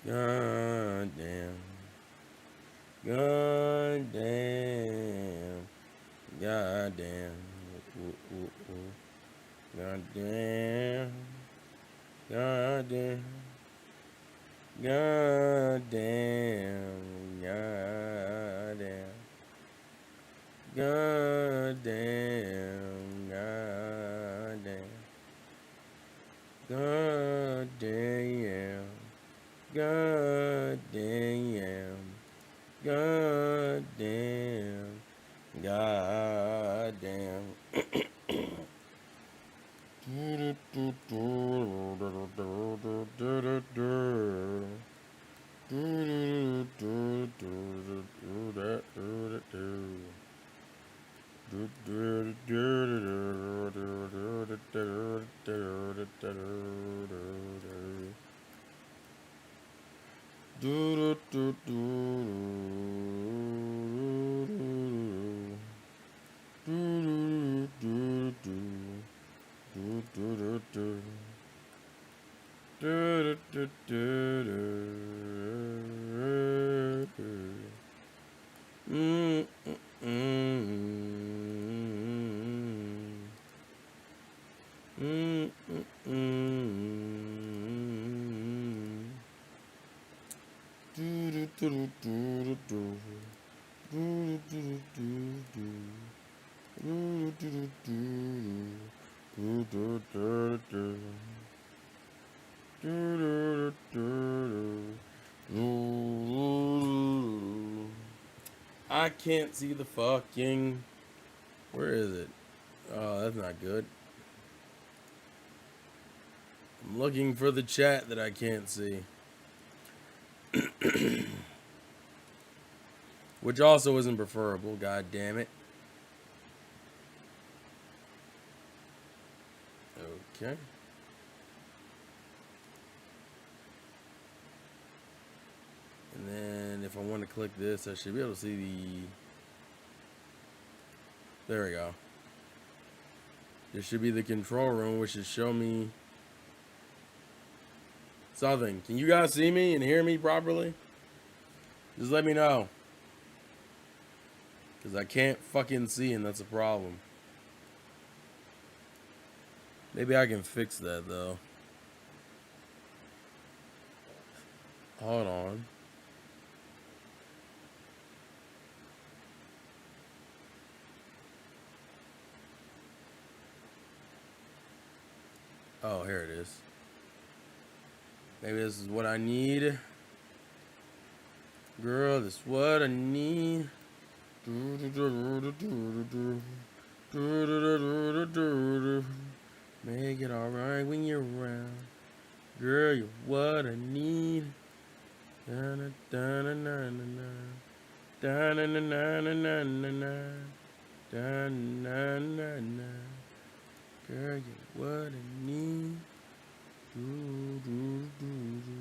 God damn. God damn. God damn. Ooh, ooh, ooh. God damn. God damn. God damn. God damn. God damn. God damn. God damn. God damn. God damn. God damn. Mm, mm, mm, mm, mm. Do do do do do do do do do do do do do do do I can't see the fucking. Where is it? Oh, that's not good. I'm looking for the chat that I can't see. Which also isn't preferable, god damn it. Okay. And then if I want to click this, I should be able to see the. There we go. There should be the control room, which should show me something. Can you guys see me and hear me properly? Just let me know. Because I can't fucking see, and that's a problem. Maybe I can fix that, though. Hold on. Oh, here it is. Maybe this is what I need. Girl, this is what I need. Make it alright when you're around. Girl, you're what I need. Da-na-na-na-na-na. Da-na-na-na-na-na-na. Da-na-na-na. Girl, you're what I need. Do, do, do, do.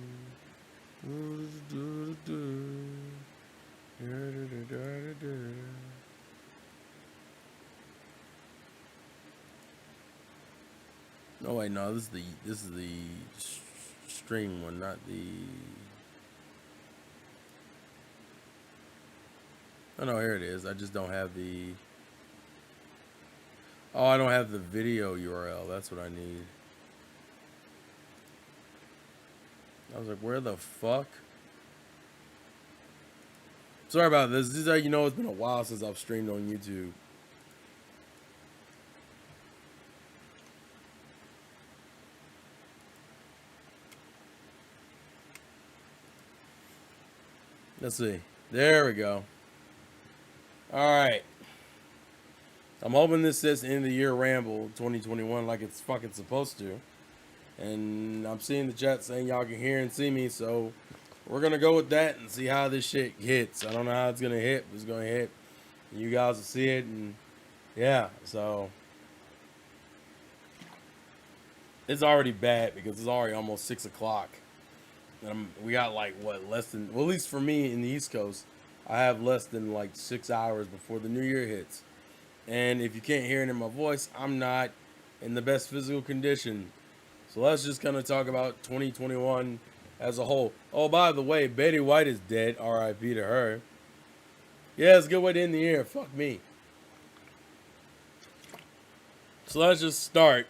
Do, do, do, do. Da, da, da, da, da, da. No wait, no, this is the stream one, not the. Oh no, here it is. I just don't have the. Oh, I don't have the video URL. That's what I need. I was like, where the fuck? Sorry about this. This is how you know it's been a while since I've streamed on YouTube. Let's see. There we go. Alright. I'm hoping this says end of the year ramble 2021 like it's fucking supposed to. And I'm seeing the chat saying y'all can hear and see me, so we're gonna go with that and see how this shit hits. I don't know how it's gonna hit, but it's gonna hit. You guys will see it, and yeah, so it's already bad because it's already almost 6 o'clock. And we got like what, less than, well, at least for me in the East Coast, I have less than like 6 hours before the new year hits. And if you can't hear it in my voice, I'm not in the best physical condition. So let's just kind of talk about 2021 as a whole. Oh, by the way, Betty White is dead. R.I.P. to her. Yeah, it's a good way to end the year. Fuck me. So let's just start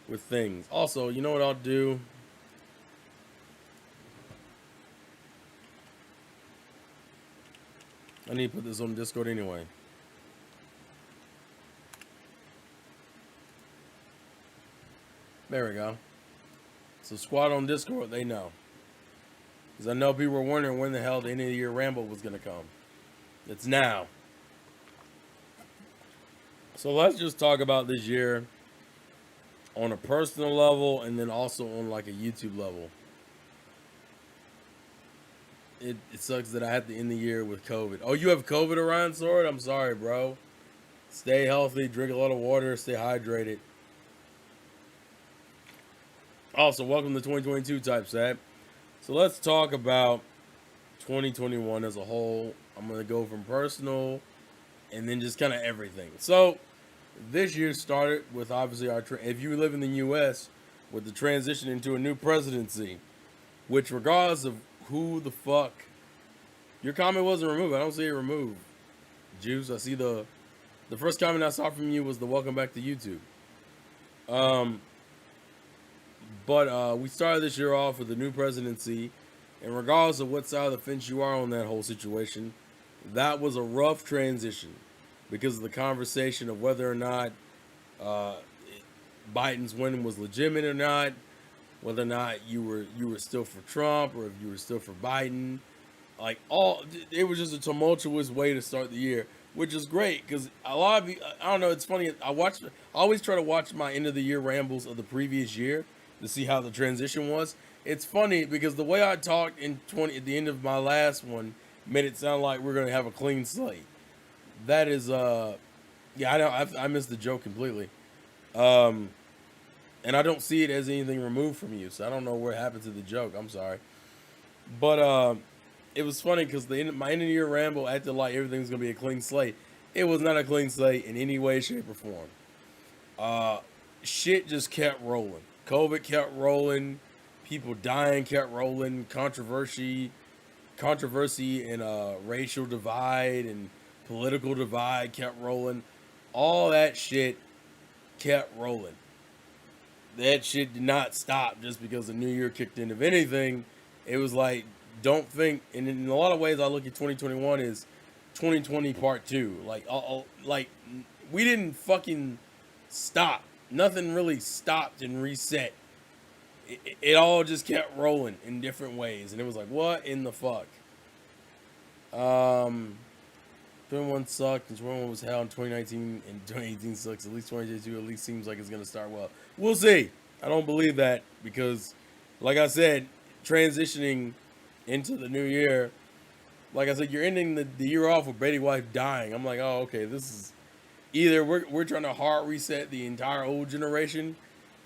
with things. Also, you know what I'll do? I need to put this on Discord anyway. There we go. So squad on Discord, they know. Because I know people were wondering when the hell the end of the year ramble was going to come. It's now. So let's just talk about this year on a personal level and then also on like a YouTube level. It sucks that I had to end the year with COVID. Oh, you have COVID, Orion Sword? I'm sorry, bro. Stay healthy, drink a lot of water, stay hydrated. Also, welcome to 2022 type set. So let's talk about 2021 as a whole. I'm going to go from personal and then just kind of everything. So this year started with obviously if you live in the U.S., with the transition into a new presidency, which regardless of who the fuck, your comment wasn't removed. I don't see it removed. Juice, I see the first comment I saw from you was the welcome back to YouTube. But we started this year off with the new presidency, and regardless of what side of the fence you are on that whole situation, that was a rough transition because of the conversation of whether or not Biden's win was legitimate or not, whether or not you were still for Trump or if you were still for Biden. Like it was just a tumultuous way to start the year, which is great because a lot of you, I don't know, it's funny. I always try to watch my end of the year rambles of the previous year to see how the transition was. It's funny because the way I talked at the end of my last one made it sound like we're gonna have a clean slate. That is yeah, I know I missed the joke completely. And I don't see it as anything removed from you, so I don't know what happened to the joke. I'm sorry, but it was funny because my end of the year ramble acted like everything's gonna be a clean slate. It was not a clean slate in any way, shape, or form. Shit just kept rolling. COVID kept rolling. People dying kept rolling. Controversy and racial divide and political divide kept rolling. All that shit kept rolling. That shit did not stop just because the new year kicked in. If anything, it was like, don't think, and in a lot of ways I look at 2021 as 2020 part 2. Like we didn't fucking stop. Nothing really stopped and reset. It all just kept rolling in different ways. And it was like, what in the fuck? 21 sucked, and 21 was hell in 2019, and 2018 sucks. At least 2022 at least seems like it's going to start well. We'll see. I don't believe that because, like I said, transitioning into the new year, like I said, you're ending the year off with Betty White dying. I'm like, oh, okay, this is either we're trying to hard reset the entire old generation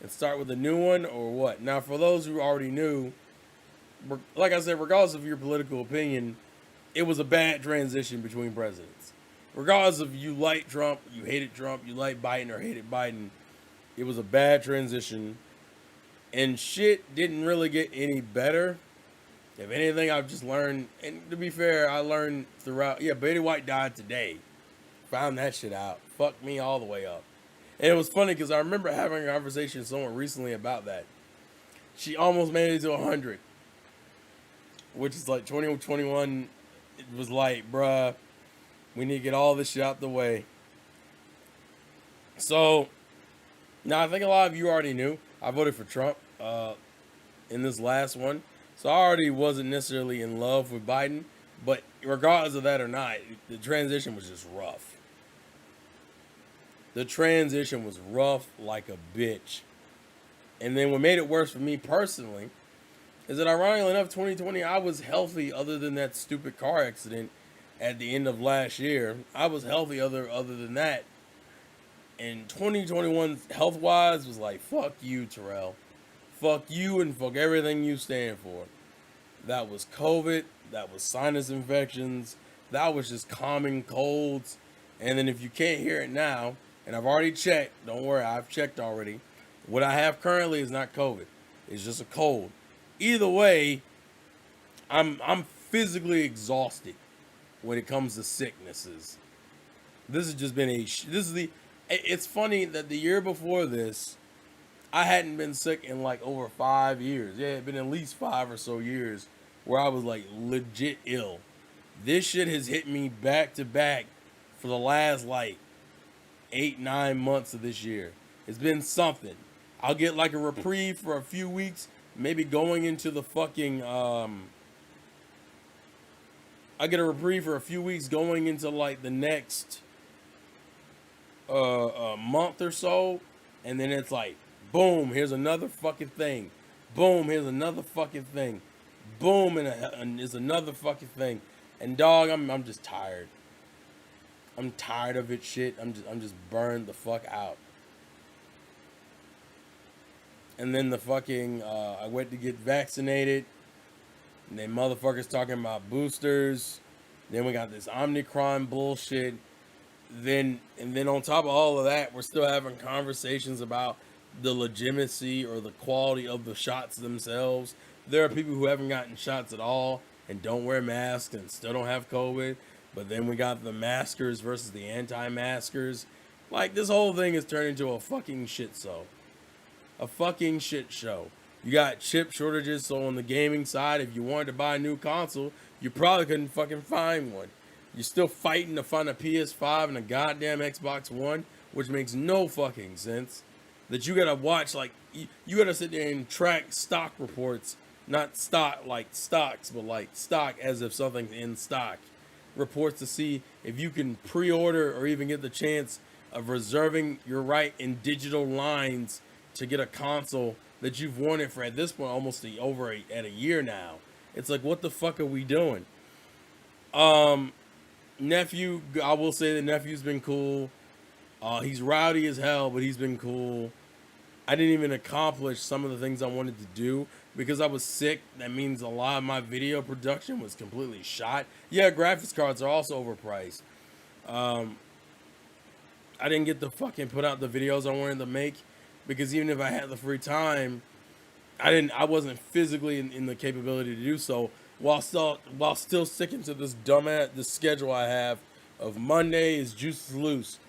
and start with a new one, or what? Now, for those who already knew, like I said, regardless of your political opinion, it was a bad transition between presidents. Regardless of you liked Trump, you hated Trump, you liked Biden or hated Biden, it was a bad transition. And shit didn't really get any better. If anything, I've just learned, and to be fair, I learned throughout. Yeah, Betty White died today. Found that shit out. Fucked me all the way up. And it was funny because I remember having a conversation with someone recently about that. She almost made it to 100. Which is like 2021. It was like, bruh, we need to get all this shit out the way. So, now I think a lot of you already knew. I voted for Trump in this last one. So I already wasn't necessarily in love with Biden. But regardless of that or not, the transition was just rough. The transition was rough like a bitch. And then what made it worse for me personally is that ironically enough, 2020, I was healthy other than that stupid car accident at the end of last year. I was healthy other than that. And 2021, health-wise, was like, fuck you, Terrell. Fuck you and fuck everything you stand for. That was COVID. That was sinus infections. That was just common colds. And then if you can't hear it now, and I've already checked, don't worry, I've checked already. What I have currently is not COVID. It's just a cold. Either way, I'm physically exhausted when it comes to sicknesses. This has just been this is the. It's funny that the year before this, I hadn't been sick in like over 5 years. Yeah, it had been at least 5 or so years where I was like legit ill. This shit has hit me back to back for the last like 8, 9 months of this year. It's been something. I'll get like a reprieve for a few weeks, maybe going into the fucking I get a reprieve for a few weeks going into like the next month or so, and then it's like, boom, here's another fucking thing. Boom, here's another fucking thing. Boom, and there's another fucking thing. And dog, I'm just tired. I'm tired of it. Shit, I'm just burned the fuck out. And then the fucking I went to get vaccinated, and then motherfuckers talking about boosters. Then we got this Omicron bullshit. Then on top of all of that, we're still having conversations about the legitimacy or the quality of the shots themselves. There are people who haven't gotten shots at all and don't wear masks and still don't have COVID. But then we got the maskers versus the anti-maskers. Like, this whole thing is turned into a fucking shit show. A fucking shit show. You got chip shortages, so on the gaming side, if you wanted to buy a new console, you probably couldn't fucking find one. You're still fighting to find a PS5 and a goddamn Xbox One, which makes no fucking sense. That you gotta watch, like, you gotta sit there and track stock reports, not stock like stocks, but like stock as if something's in stock. Reports to see if you can pre-order or even get the chance of reserving your right in digital lines to get a console that you've wanted for at this point almost at a year now. It's like, what the fuck are we doing? Nephew, I will say the nephew's been cool. He's rowdy as hell, but he's been cool. I didn't even accomplish some of the things I wanted to do because I was sick. That means a lot of my video production was completely shot. Yeah, graphics cards are also overpriced. I didn't get to fucking put out the videos I wanted to make because even if I had the free time, I wasn't physically in the capability to do so. While still sticking to this schedule I have of Monday is Juices Loose,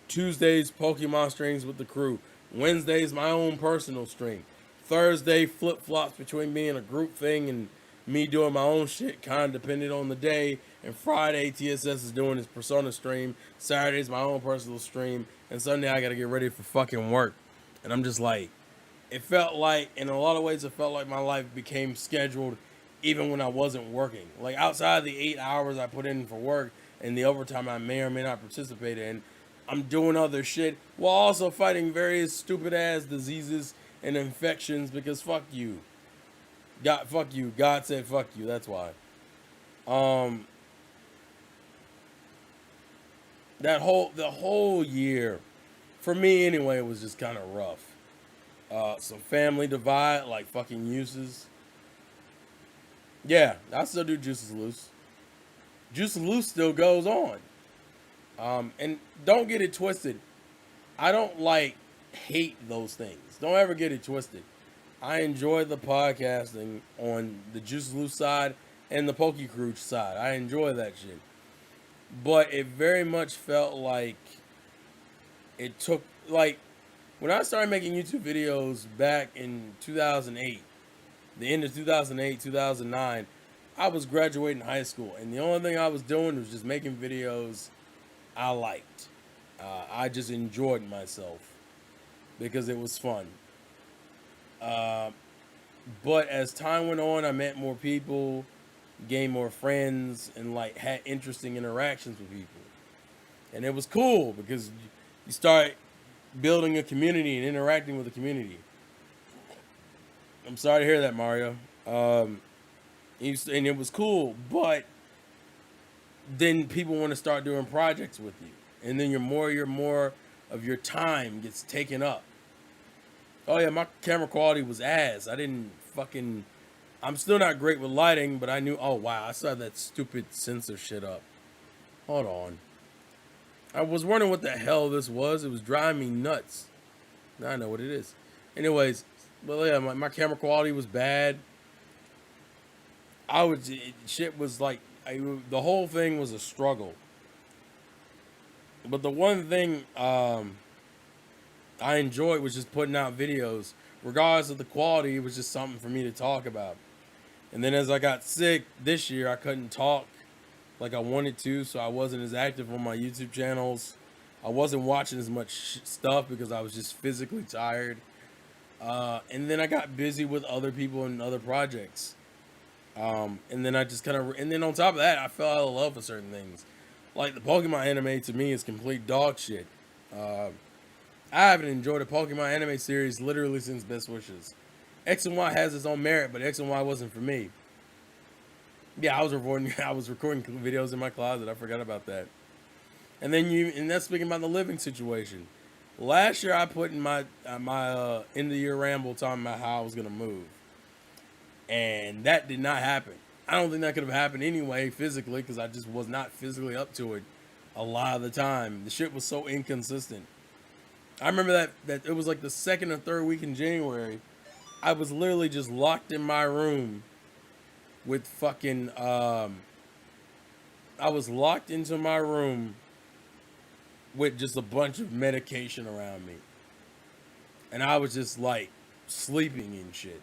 Tuesdays Pokemon streams with the crew, Wednesdays my own personal stream, Thursday flip flops between me and a group thing and me doing my own shit, kind of depending on the day. And Friday TSS is doing his Persona stream, Saturday's my own personal stream, and Sunday I gotta get ready for fucking work. And I'm just like, it felt like, in a lot of ways, it felt like my life became scheduled even when I wasn't working. Like, outside of the 8 hours I put in for work and the overtime I may or may not participate in, I'm doing other shit while also fighting various stupid ass diseases and infections because fuck you. Fuck you. God said fuck you. That's why. The whole year, for me anyway, it was just kind of rough. Some family divide, like fucking uses. Yeah, I still do Juices Loose. Juices Loose still goes on. And don't get it twisted. I don't like hate those things. Don't ever get it twisted. I enjoy the podcasting on the Juices Loose side and the Pokey Crew side. I enjoy that shit. But it very much felt like it took, like, when I started making YouTube videos back in 2008, the end of 2008, 2009, I was graduating high school. And the only thing I was doing was just making videos I liked. I just enjoyed myself because it was fun. But as time went on, I met more people, gained more friends, and like had interesting interactions with people. And it was cool because you start building a community and interacting with the community. I'm sorry to hear that, Mario. And it was cool, but then people want to start doing projects with you, and then your more of your time gets taken up. Oh yeah, my camera quality was ass. I'm still not great with lighting, but I knew. Oh wow, I saw that stupid sensor shit up. Hold on. I was wondering what the hell this was. It was driving me nuts. Now I know what it is. Anyways, but yeah, my camera quality was bad. shit was like, the whole thing was a struggle. But the one thing I enjoyed was just putting out videos. Regardless of the quality, it was just something for me to talk about. And then as I got sick this year, I couldn't talk like I wanted to, so I wasn't as active on my YouTube channels. I wasn't watching as much stuff because I was just physically tired. And then I got busy with other people and other projects. And then I just kind of, and then on top of that, I fell out of love with certain things. Like the Pokemon anime to me is complete dog shit. Uh, I haven't enjoyed a Pokemon anime series literally since Best Wishes. X and Y has its own merit, but X and Y wasn't for me. Yeah, I was recording. I was recording videos in my closet. I forgot about that. And that's speaking about the living situation. Last year, I put in my end of year ramble talking about how I was gonna move, and that did not happen. I don't think that could have happened anyway physically because I just was not physically up to it a lot of the time. The shit was so inconsistent. I remember that it was like the second or third week in January. I was literally just locked in my room with fucking I was locked into my room with just a bunch of medication around me. And I was just like sleeping and shit.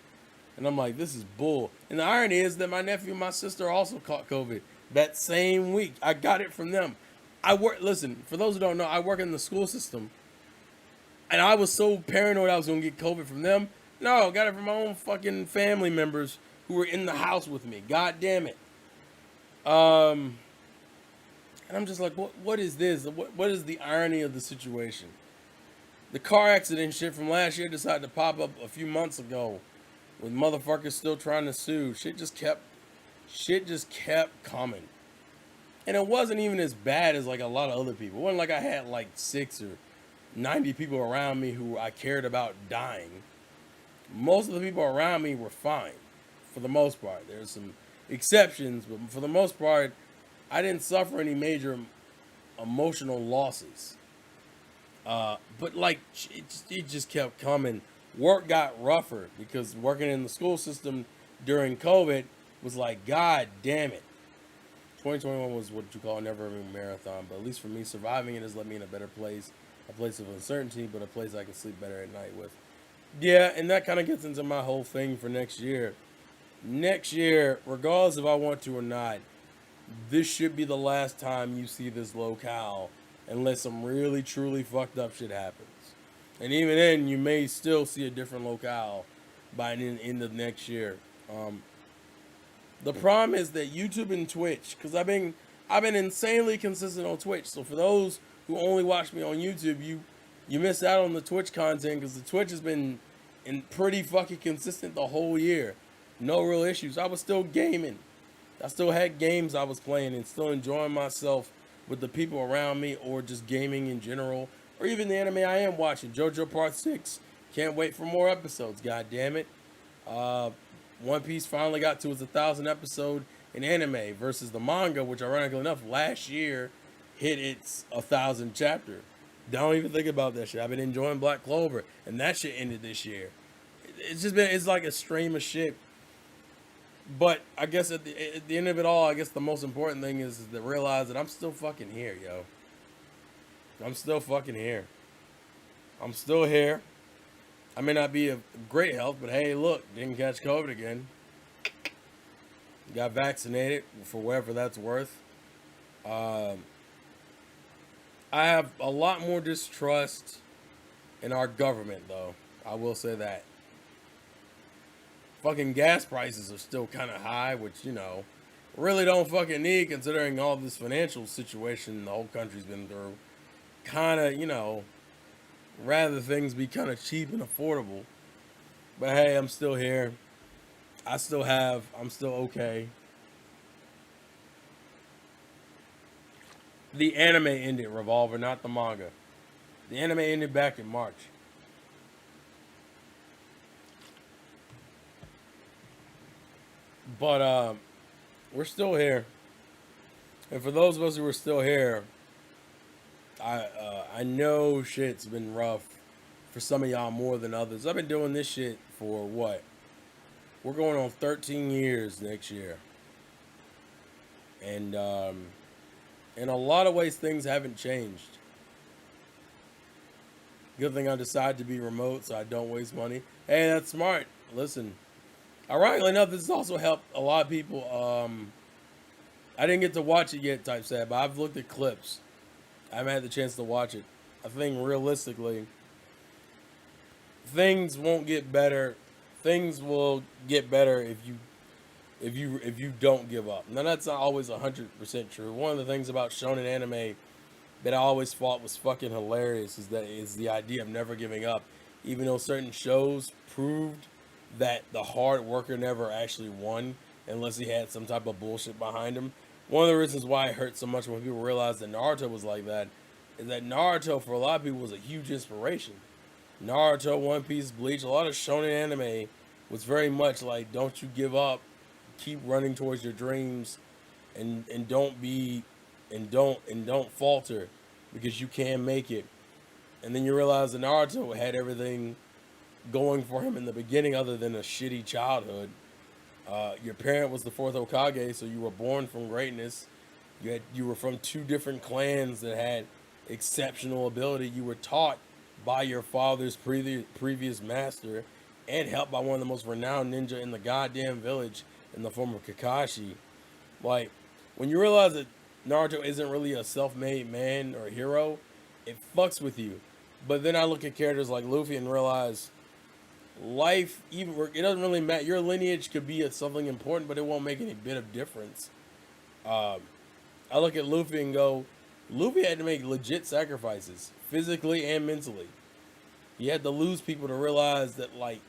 And I'm like, this is bull. And the irony is that my nephew and my sister also caught COVID that same week. I got it from them. Listen, for those who don't know, I work in the school system. And I was so paranoid I was going to get COVID from them. No, I got it from my own fucking family members who were in the house with me. God damn it. And I'm just like, what is this? What is the irony of the situation? The car accident shit from last year decided to pop up a few months ago with motherfuckers still trying to sue. Shit just kept coming. And it wasn't even as bad as like a lot of other people. It wasn't like I had like 6 or 90 people around me who I cared about dying. Most of the people around me were fine for the most part. There's some exceptions, but for the most part, I didn't suffer any major emotional losses. But like it just kept coming. Work got rougher because working in the school system during COVID was like, God damn it. 2021 was what you call a never-ending marathon, but at least for me, surviving it has led me in a better place, a place of uncertainty, but a place I can sleep better at night with. Yeah, and that kind of gets into my whole thing for next year. Next year, regardless if I want to or not, this should be the last time you see this locale unless some really truly fucked up shit happens. And even then, you may still see a different locale by the end of next year. The problem is that YouTube and Twitch, because I've been insanely consistent on Twitch. So for those who only watch me on YouTube, you miss out on the Twitch content because the Twitch has been pretty fucking consistent the whole year. No real issues. I was still gaming. I still had games I was playing and still enjoying myself with the people around me or just gaming in general. Or even the anime I am watching, JoJo Part 6. Can't wait for more episodes, god damn it. One Piece finally got to its 1,000 episode in anime versus the manga, which ironically enough, last year hit its 1,000 chapter. Don't even think about that shit. I've been enjoying Black Clover, and that shit ended this year. It's like a stream of shit. But I guess at the end of it all, I guess the most important thing is to realize that I'm still fucking here, yo. I'm still fucking here. I'm still here. I may not be of great health, but hey, look, didn't catch COVID again. Got vaccinated for whatever that's worth. I have a lot more distrust in our government, though. I will say that. Fucking gas prices are still kind of high, which, really don't fucking need considering all this financial situation the whole country's been through. Kind of, rather things be kind of cheap and affordable. But hey, I'm still here. I'm still okay. The anime ended, Revolver, not the manga. The anime ended back in March. But we're still here. And for those of us who are still here, I know shit's been rough for some of y'all more than others. I've been doing this shit for what? We're going on 13 years next year. And in a lot of ways, things haven't changed. Good thing I decided to be remote so I don't waste money. Hey, that's smart. Listen, ironically enough, this has also helped a lot of people. I didn't get to watch it yet, type sad, but I've looked at clips. I haven't had the chance to watch it. I think realistically, things won't get better. Things will get better if you don't give up. Now that's not always 100% true. One of the things about shonen anime that I always thought was fucking hilarious is the idea of never giving up, even though certain shows proved that the hard worker never actually won unless he had some type of bullshit behind him. One of the reasons why it hurt so much when people realized that Naruto was like that is that Naruto for a lot of people was a huge inspiration. Naruto, One Piece, Bleach, a lot of shonen anime was very much like don't you give up, keep running towards your dreams, and don't be and don't falter because you can make it. And then you realize that Naruto had everything going for him in the beginning other than a shitty childhood. Your parent was the fourth Hokage, so you were born from greatness. You were from two different clans that had exceptional ability. You were taught by your father's previous master and helped by one of the most renowned ninja in the goddamn village in the form of Kakashi. Like, when you realize that Naruto isn't really a self-made man or a hero, it fucks with you. But then I look at characters like Luffy and realize life, even it doesn't really matter. Your lineage could be something important, but it won't make any bit of difference. Um, I look at Luffy and go, Luffy had to make legit sacrifices, physically and mentally. He had to lose people to realize that, like,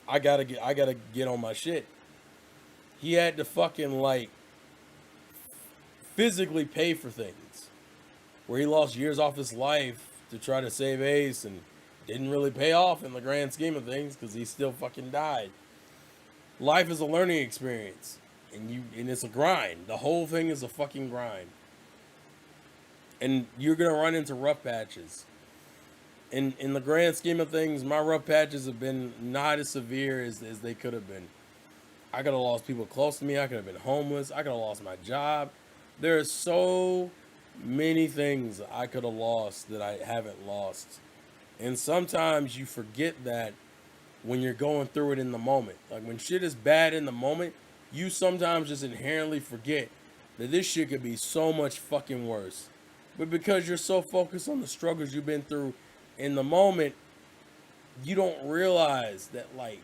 I gotta get on my shit. He had to fucking like physically pay for things, where he lost years off his life to try to save Ace and didn't really pay off in the grand scheme of things because he still fucking died. Life is a learning experience, and it's a grind. The whole thing is a fucking grind, and you're gonna run into rough patches. In the grand scheme of things, my rough patches have been not as severe as they could have been. I could have lost people close to me. I could have been homeless. I could have lost my job. There are so many things I could have lost that I haven't lost. And sometimes you forget that when you're going through it in the moment. Like when shit is bad in the moment, you sometimes just inherently forget that this shit could be so much fucking worse. But because you're so focused on the struggles you've been through in the moment, you don't realize that like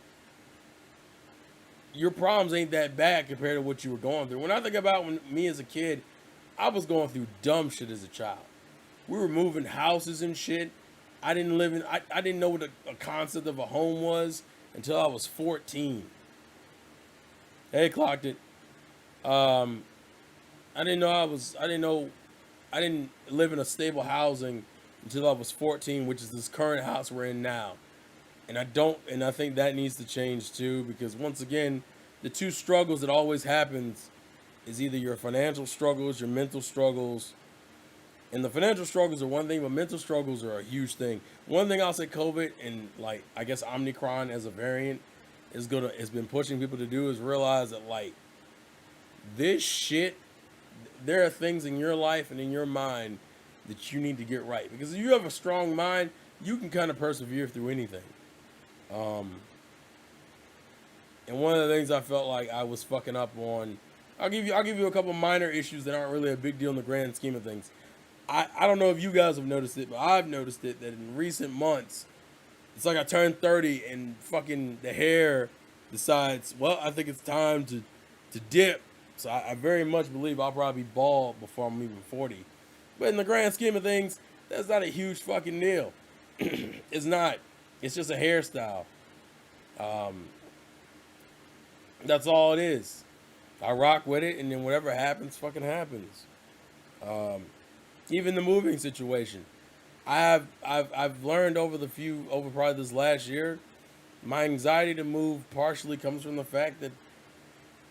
your problems ain't that bad compared to what you were going through. When I think about when me as a kid, I was going through dumb shit as a child. We were moving houses and shit. I didn't know what a concept of a home was until I was 14. Hey, clocked it. Um, I didn't live in a stable housing until I was 14, which is this current house we're in now. And I think that needs to change too, because once again, the two struggles that always happens is either your financial struggles, your mental struggles. And the financial struggles are one thing, but mental struggles are a huge thing. One thing I'll say COVID and like I guess Omicron as a variant has been pushing people to do is realize that like this shit, there are things in your life and in your mind that you need to get right. Because if you have a strong mind, you can kind of persevere through anything. Um, and one of the things I felt like I was fucking up on, I'll give you a couple minor issues that aren't really a big deal in the grand scheme of things. I don't know if you guys have noticed it, but I've noticed it that in recent months, it's like I turned 30 and fucking the hair decides, well, I think it's time to dip. So I very much believe I'll probably be bald before I'm even 40. But in the grand scheme of things, that's not a huge fucking deal. It's not. It's just a hairstyle. Um, that's all it is. I rock with it, and then whatever happens, fucking happens. Um, Even the moving situation. I've learned over probably this last year, my anxiety to move partially comes from the fact that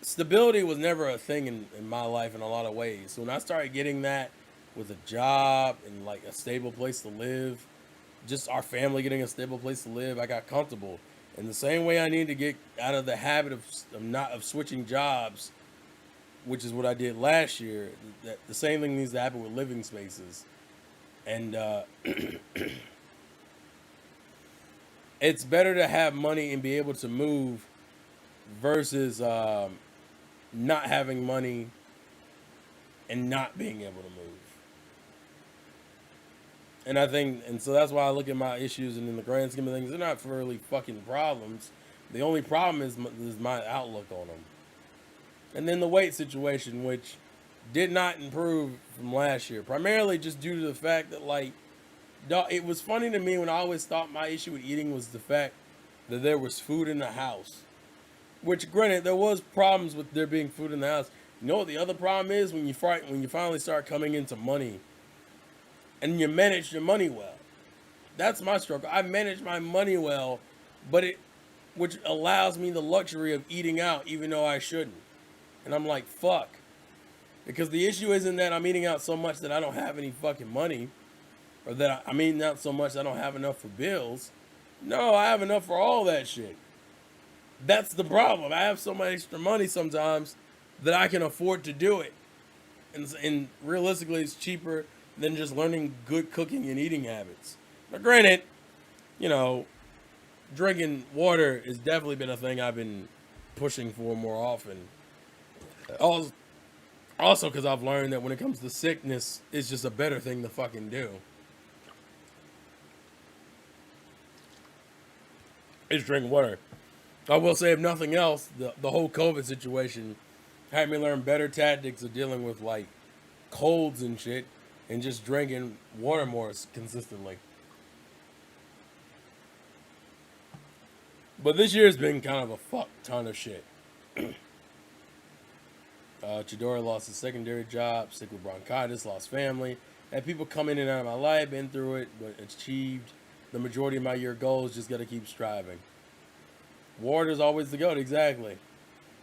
stability was never a thing in my life in a lot of ways. So when I started getting that with a job and like a stable place to live, just our family getting a stable place to live, I got comfortable. In the same way I need to get out of the habit of switching jobs which is what I did last year. That the same thing needs to happen with living spaces, and it's better to have money and be able to move versus not having money and not being able to move. And I think, and so that's why I look at my issues, and in the grand scheme of things, they're not really fucking problems. The only problem is my outlook on them. And then the weight situation, which did not improve from last year, primarily just due to the fact that, like, it was funny to me when I always thought my issue with eating was the fact that there was food in the house. Which, granted, there was problems with there being food in the house. You know what the other problem is when you finally start coming into money, and you manage your money well. That's my struggle. I manage my money well, but which allows me the luxury of eating out, even though I shouldn't. And I'm like, fuck. Because the issue isn't that I'm eating out so much that I don't have any fucking money, or that I'm eating out so much I don't have enough for bills. No, I have enough for all that shit. That's the problem. I have so much extra money sometimes that I can afford to do it. And realistically, it's cheaper than just learning good cooking and eating habits. Now, granted, you know, drinking water has definitely been a thing I've been pushing for more often. Also, because I've learned that when it comes to sickness, it's just a better thing to fucking do. Is drink water. I will say, if nothing else, the whole COVID situation had me learn better tactics of dealing with, like, colds and shit, and just drinking water more consistently. But this year's been kind of a fuck ton of shit. Chidori lost his secondary job, sick with bronchitis, lost family. Had people come in and out of my life, been through it, but achieved the majority of my year goals. Just got to keep striving. Water's always the goat, exactly.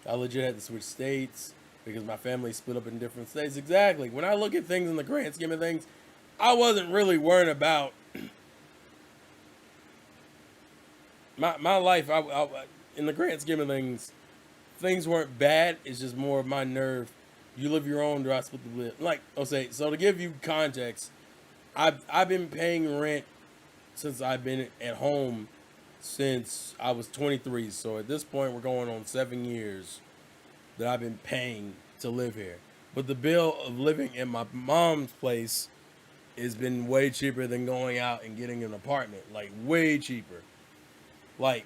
I legit had to switch states because my family split up in different states. Exactly. When I look at things in the grand scheme of things, I wasn't really worrying about my life. In the grand scheme of things weren't bad. It's just more of my nerve. You live your own, do I split the live? Like, okay, so to give you context, I've been paying rent since I've been at home since I was 23. So at this point, we're going on 7 years that I've been paying to live here. But the bill of living in my mom's place has been way cheaper than going out and getting an apartment. Like, way cheaper. Like,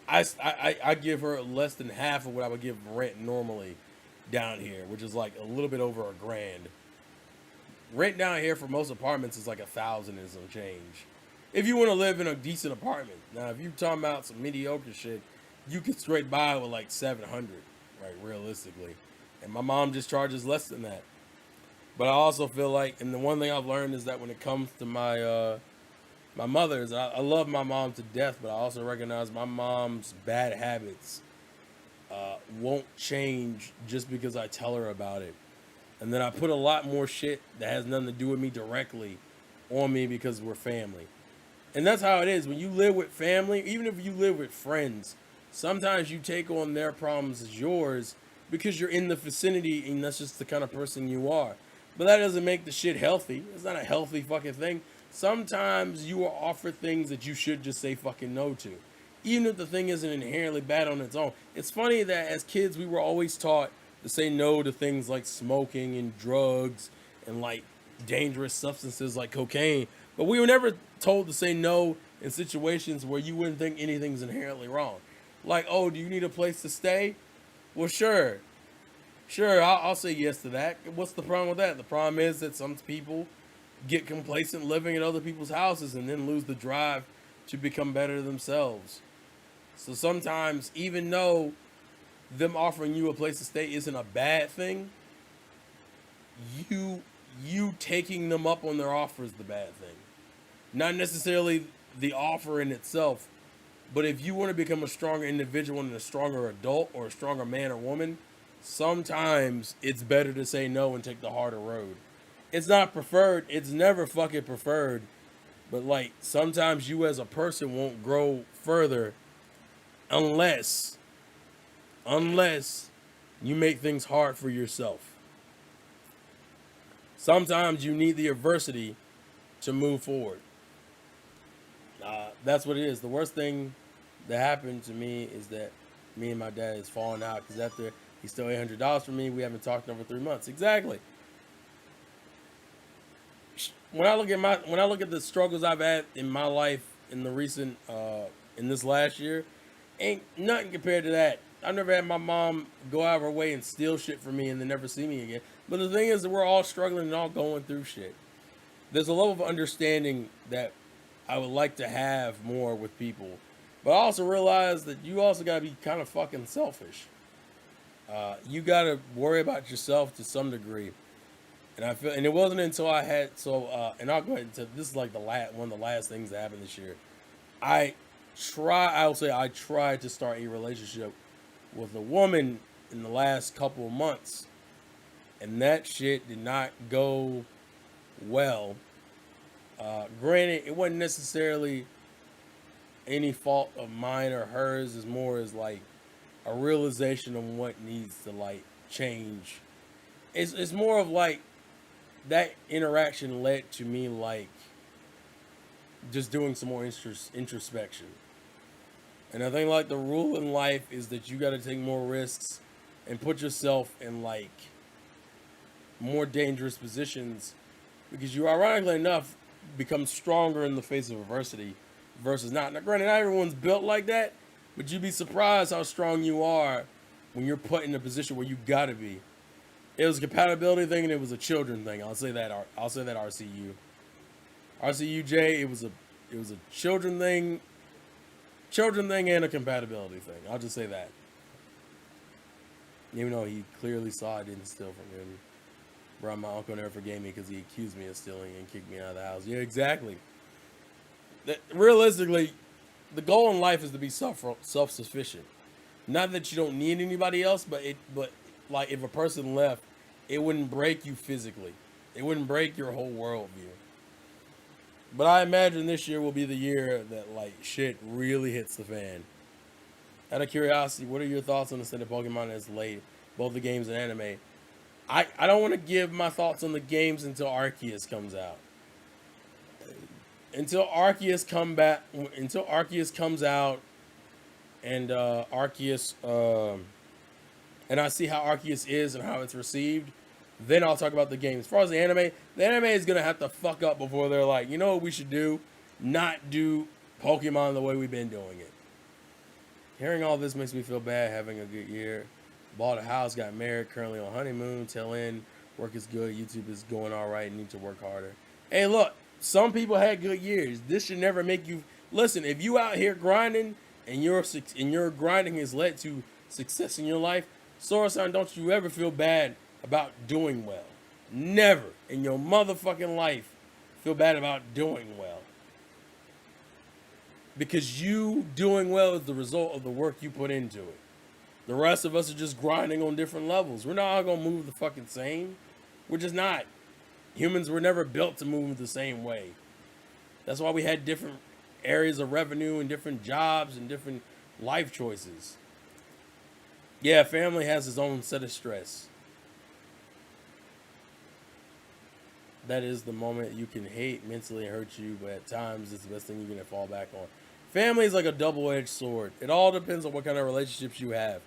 I give her less than half of what I would give rent normally down here, which is like a little bit over $1,000. Rent down here for most apartments is like 1,000 and some change. If you want to live in a decent apartment. Now, if you're talking about some mediocre shit, you can straight buy with like 700, right, realistically. And my mom just charges less than that. But I also feel like, and the one thing I've learned is that when it comes to my mother's, I love my mom to death, but I also recognize my mom's bad habits won't change just because I tell her about it. And then I put a lot more shit that has nothing to do with me directly on me because we're family. And that's how it is. When you live with family, even if you live with friends, sometimes you take on their problems as yours because you're in the vicinity and that's just the kind of person you are. But that doesn't make the shit healthy. It's not a healthy fucking thing. Sometimes you are offered things that you should just say fucking no to. Even if the thing isn't inherently bad on its own. It's funny that as kids we were always taught to say no to things like smoking and drugs and like dangerous substances like cocaine. But we were never told to say no in situations where you wouldn't think anything's inherently wrong. Like, oh, do you need a place to stay? Well, sure. Sure, I'll say yes to that. What's the problem with that? The problem is that some people get complacent living in other people's houses and then lose the drive to become better themselves. So sometimes, even though them offering you a place to stay isn't a bad thing, you taking them up on their offer is the bad thing. Not necessarily the offer in itself, but if you want to become a stronger individual and a stronger adult or a stronger man or woman, sometimes it's better to say no and take the harder road. It's not preferred. It's never fucking preferred. But like sometimes you as a person won't grow further unless You make things hard for yourself. Sometimes you need the adversity to move forward. That's what it is. The worst thing that happened to me is that me and my dad is falling out because after he stole $800 from me, we haven't talked in over 3 months. Exactly. When I look at the struggles I've had in my life in the recent in this last year, ain't nothing compared to that. I've never had my mom go out of her way and steal shit from me and then never see me again. But the thing is that we're all struggling and all going through shit. There's a level of understanding that I would like to have more with people. But I also realize that you also gotta be kind of fucking selfish. You gotta worry about yourself to some degree. And I feel, and it wasn't until I had and I'll go ahead and tell, this is like one of the last things that happened this year. I will say I tried to start a relationship with a woman in the last couple of months, and that shit did not go well. Granted, it wasn't necessarily any fault of mine or hers. It's more as like a realization of what needs to like change. It's more of like that interaction led to me like just doing some more introspection. And I think like the rule in life is that you got to take more risks and put yourself in like more dangerous positions because you ironically enough become stronger in the face of adversity versus not. Now granted, not everyone's built like that, but you'd be surprised how strong you are when you're put in a position where you gotta be. It was a compatibility thing and it was a children thing. I'll say that. I'll say that RCUJ. It was a children thing and a compatibility thing. I'll just say that. Even though he clearly saw I didn't steal from him. Bro, my uncle never forgave me because he accused me of stealing and kicked me out of the house. Yeah, exactly. Realistically, the goal in life is to be self-sufficient. Not that you don't need anybody else, but like if a person left, it wouldn't break you physically. It wouldn't break your whole worldview. But I imagine this year will be the year that like shit really hits the fan. Out of curiosity, what are your thoughts on the state of Pokemon as late, both the games and anime? I don't want to give my thoughts on the games until Arceus comes out. Until Arceus comes out, and Arceus, and I see how Arceus is and how it's received, then I'll talk about the game. As far as the anime is gonna have to fuck up before they're like, you know what we should do? Not do Pokemon the way we've been doing it. Hearing all this makes me feel bad having a good year. Bought a house, got married, currently on honeymoon, tail end, work is good, YouTube is going all right, need to work harder. Hey, look, some people had good years. This should never make you listen. If you out here grinding and your grinding has led to success in your life, Sora-san, don't you ever feel bad about doing well. Never in your motherfucking life feel bad about doing well. Because you doing well is the result of the work you put into it. The rest of us are just grinding on different levels. We're not all gonna move the fucking same. We're just not. Humans were never built to move the same way. That's why we had different areas of revenue and different jobs and different life choices. Yeah, family has its own set of stress. That is the moment you can hate mentally hurt you, but at times it's the best thing you can fall back on. Family is like a double-edged sword. It all depends on what kind of relationships you have.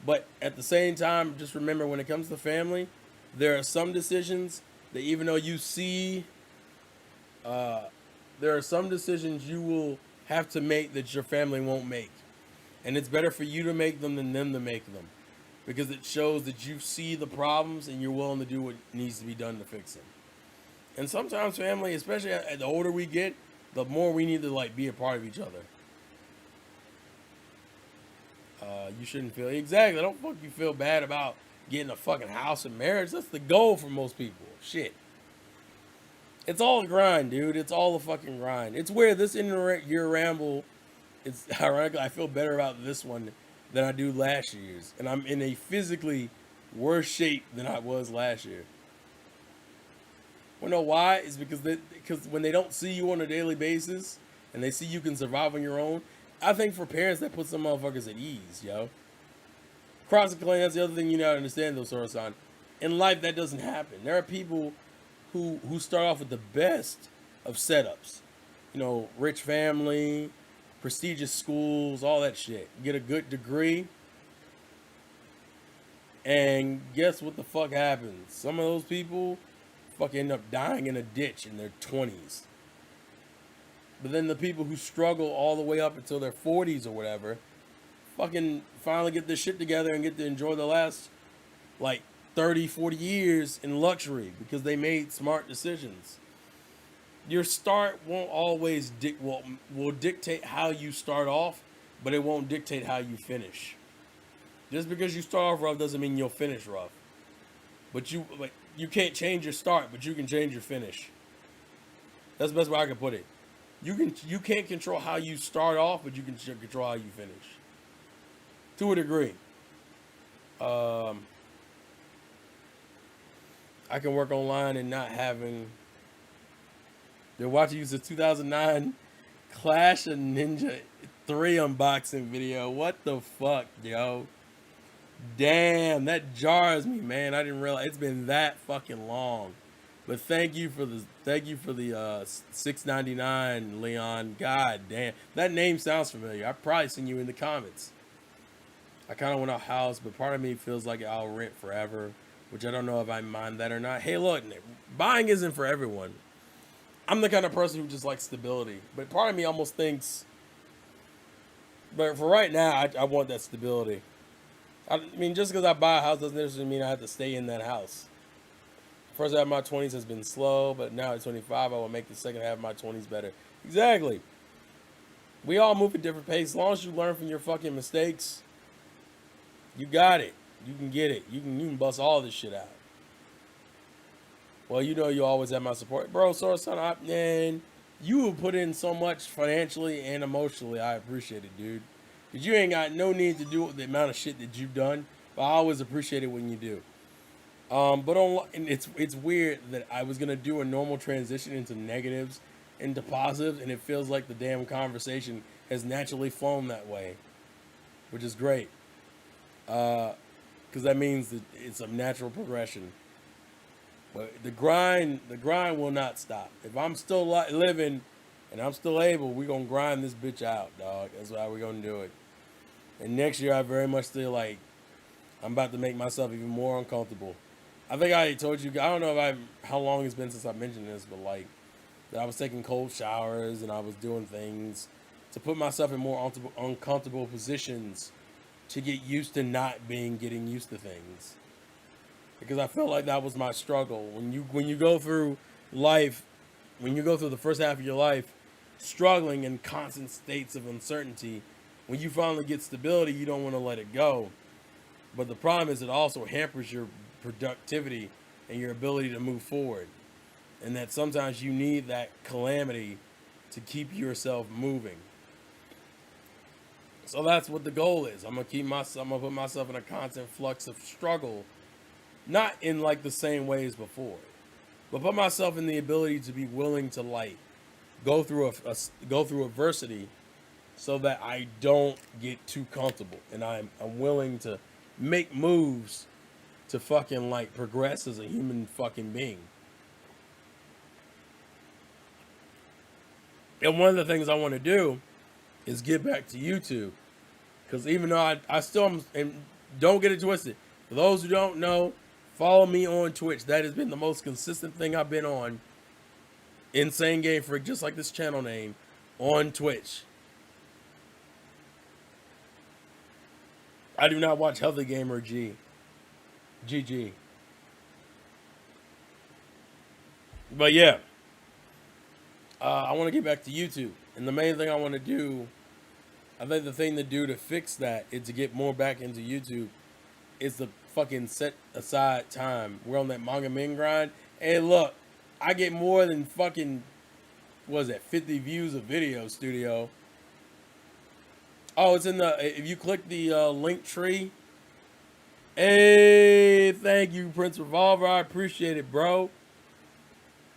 But at the same time, just remember when it comes to family, there are some decisions that even though you see, there are some decisions you will have to make that your family won't make. And it's better for you to make them than them to make them. Because it shows that you see the problems and you're willing to do what needs to be done to fix them. And sometimes family, especially the older we get, the more we need to like be a part of each other. You shouldn't feel exactly. Don't fuck you feel bad about getting a fucking house and marriage. That's the goal for most people. Shit. It's all a grind, dude. It's all a fucking grind. It's where this Year Ramble, it's ironically, I feel better about this one than I do last year's. And I'm in a physically worse shape than I was last year. Well, know why? It's because when they don't see you on a daily basis and they see you can survive on your own, I think for parents that puts some motherfuckers at ease, yo. Crossing claim, that's the other thing you gotta understand though, Sora-san. In life, that doesn't happen. There are people who start off with the best of setups. You know, rich family, prestigious schools, all that shit. Get a good degree, and guess what the fuck happens? Some of those people fucking end up dying in a ditch in their 20s. But then the people who struggle all the way up until their 40s or whatever, fucking finally get their shit together and get to enjoy the last, like, 30, 40 years in luxury because they made smart decisions. Your start won't always will dictate how you start off, but it won't dictate how you finish. Just because you start off rough doesn't mean you'll finish rough. But you can't change your start, but you can change your finish. That's the best way I can put it. You can't control how you start off, but you can control how you finish. To a degree. I can work online and not having. They're watching the 2009 Clash of Ninja 3 unboxing video. What the fuck, yo? Damn, that jars me, man. I didn't realize it's been that fucking long. But thank you for the $6.99, Leon. God damn, that name sounds familiar. I've probably seen you in the comments. I kind of want a house, but part of me feels like I'll rent forever, which I don't know if I mind that or not. Hey, look, buying isn't for everyone. I'm the kind of person who just likes stability, but part of me almost thinks, but for right now, I want that stability. I mean, just because I buy a house doesn't necessarily mean I have to stay in that house. First half of my 20s has been slow, but now at 25, I will make the second half of my 20s better. Exactly. We all move at different pace. As long as you learn from your fucking mistakes, you got it. You can get it. You can bust all this shit out. Well, you know you always have my support. Bro, Sora-san, man, you have put in so much financially and emotionally. I appreciate it, dude. Because you ain't got no need to do the amount of shit that you've done. But I always appreciate it when you do. And it's weird that I was going to do a normal transition into negatives, into positives, and it feels like the damn conversation has naturally flown that way. Which is great. Because that means that it's a natural progression. But the grind will not stop. If I'm still living and I'm still able, we're going to grind this bitch out, dog. That's how we're going to do it. And next year, I very much feel like I'm about to make myself even more uncomfortable. I think I already told you, I don't know how long it's been since I mentioned this, but like, that I was taking cold showers and I was doing things to put myself in more uncomfortable positions to get used to not getting used to things. Because I felt like that was my struggle. When you go through life, when you go through the first half of your life, struggling in constant states of uncertainty, when you finally get stability, you don't want to let it go. But the problem is it also hampers your productivity and your ability to move forward. And that sometimes you need that calamity to keep yourself moving. So that's what the goal is. I'm gonna put myself in a constant flux of struggle. Not in like the same way as before, but put myself in the ability to be willing to like go through adversity, so that I don't get too comfortable, and I'm willing to make moves to fucking like progress as a human fucking being. And one of the things I want to do is get back to YouTube, because even though I still am, and don't get it twisted. For those who don't know. Follow me on Twitch. That has been the most consistent thing I've been on. Insane Game Freak, just like this channel name, on Twitch. I do not watch Healthy Gamer GG. But yeah. I want to get back to YouTube. And the main thing I want to do, I think the thing to do to fix that is to get more back into YouTube is the fucking set aside time. We're on that Manga Men grind. And look, I get more than fucking, what is that, 50 views a video, studio. Oh, it's in the, if you click the link tree. Hey, thank you, Prince Revolver. I appreciate it, bro.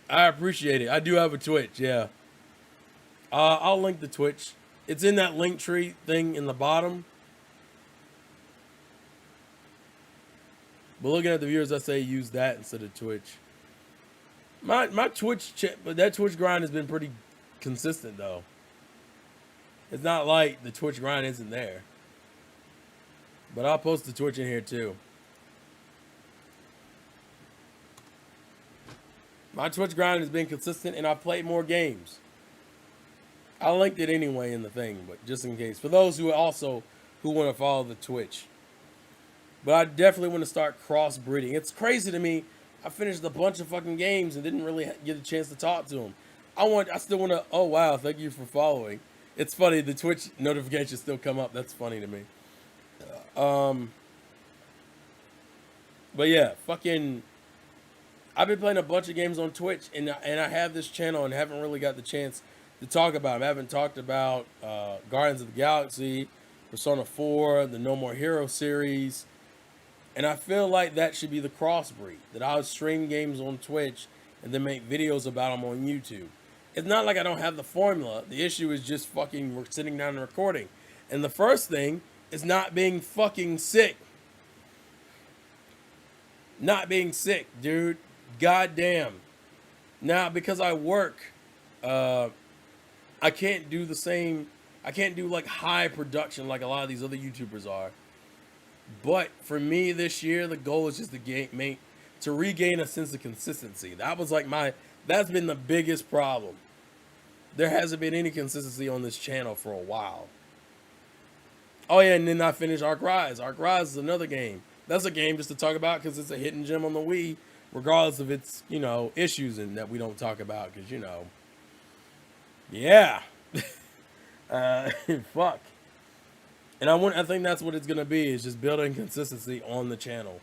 I appreciate it. I do have a Twitch, yeah. I'll link the Twitch. It's in that link tree thing in the bottom. But looking at the viewers, I say use that instead of Twitch. My Twitch, but that Twitch grind has been pretty consistent though. It's not like the Twitch grind isn't there. But I'll post the Twitch in here too. My Twitch grind has been consistent, and I've played more games. I linked it anyway in the thing, but just in case. For those who want to follow the Twitch. But I definitely want to start crossbreeding. It's crazy to me. I finished a bunch of fucking games and didn't really get a chance to talk to them. I still want to, oh wow, thank you for following. It's funny, the Twitch notifications still come up. That's funny to me. But yeah, fucking, I've been playing a bunch of games on Twitch, and I have this channel and haven't really got the chance to talk about them. I haven't talked about Guardians of the Galaxy, Persona 4, the No More Hero series, and I feel like that should be the crossbreed, that I would stream games on Twitch and then make videos about them on YouTube. It's not like I don't have the formula. The issue is just fucking sitting down and recording. And the first thing is not being fucking sick. Not being sick, dude. Goddamn. Now, because I work, I can't do the same. I can't do like high production like a lot of these other YouTubers are. But for me this year, the goal is just to regain a sense of consistency. That's been the biggest problem. There hasn't been any consistency on this channel for a while. Oh yeah, and then I finished Ark Rise. Ark Rise is another game. That's a game just to talk about because it's a hidden gem on the Wii, regardless of its, issues and that we don't talk about because, yeah. Fuck. And I think that's what it's gonna be, is just building consistency on the channel.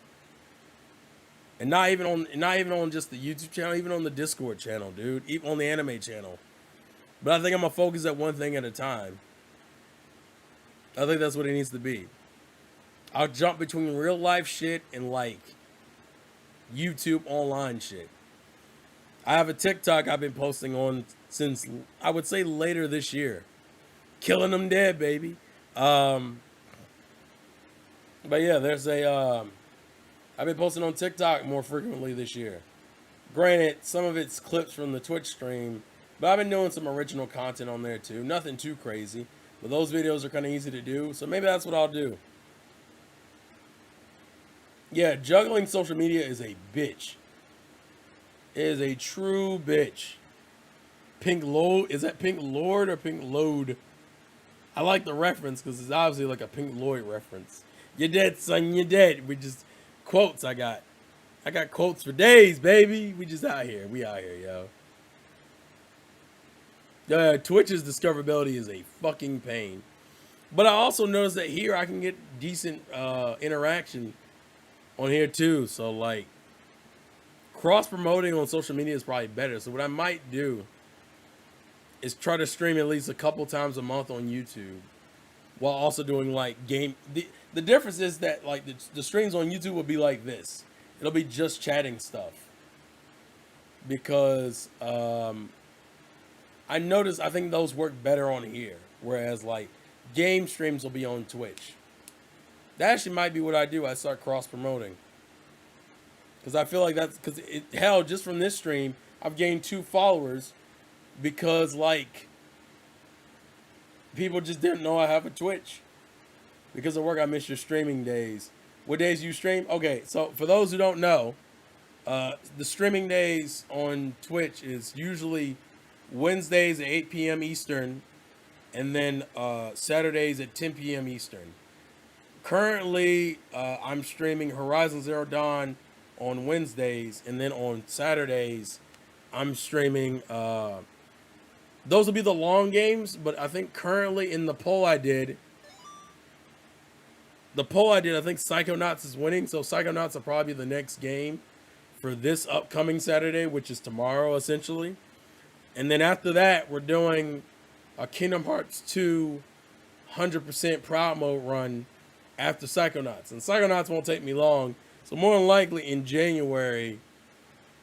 And not even on just the YouTube channel, even on the Discord channel, dude. Even on the anime channel. But I think I'm gonna focus at one thing at a time. I think that's what it needs to be. I'll jump between real life shit and like YouTube online shit. I have a TikTok I've been posting on since, I would say, later this year. Killing them dead, baby. But yeah, I've been posting on TikTok more frequently this year. Granted, some of it's clips from the Twitch stream, but I've been doing some original content on there too. Nothing too crazy, but those videos are kind of easy to do, so maybe that's what I'll do. Yeah, juggling social media is a bitch. It is a true bitch. Pink Lord, is that Pink Lord or Pink Load? I like the reference because it's obviously like a Pink Lloyd reference. You're dead, son, you're dead. We just, quotes I got quotes for days, baby. We just out here. We out here, yo. Twitch's discoverability is a fucking pain. But I also noticed that here I can get decent interaction on here too. So like, cross-promoting on social media is probably better. So what I might do is try to stream at least a couple times a month on YouTube, while also doing like game. The difference is that like the streams on YouTube will be like this. It'll be just chatting stuff. Because I think those work better on here, whereas like game streams will be on Twitch. That actually might be what I do. I start cross promoting. Because I feel like hell, just from this stream, I've gained 2 followers. Because, like, people just didn't know I have a Twitch. Because of work, I miss your streaming days. What days you stream? Okay, so for those who don't know, the streaming days on Twitch is usually Wednesdays at 8 p.m. Eastern, and then Saturdays at 10 p.m. Eastern. Currently, I'm streaming Horizon Zero Dawn on Wednesdays, and then on Saturdays, I'm streaming... those will be the long games, but I think currently in the poll I did, I think Psychonauts is winning. So Psychonauts will probably be the next game for this upcoming Saturday, which is tomorrow, essentially. And then after that, we're doing a Kingdom Hearts 2 100% Proud Mode run after Psychonauts. And Psychonauts won't take me long. So more than likely in January,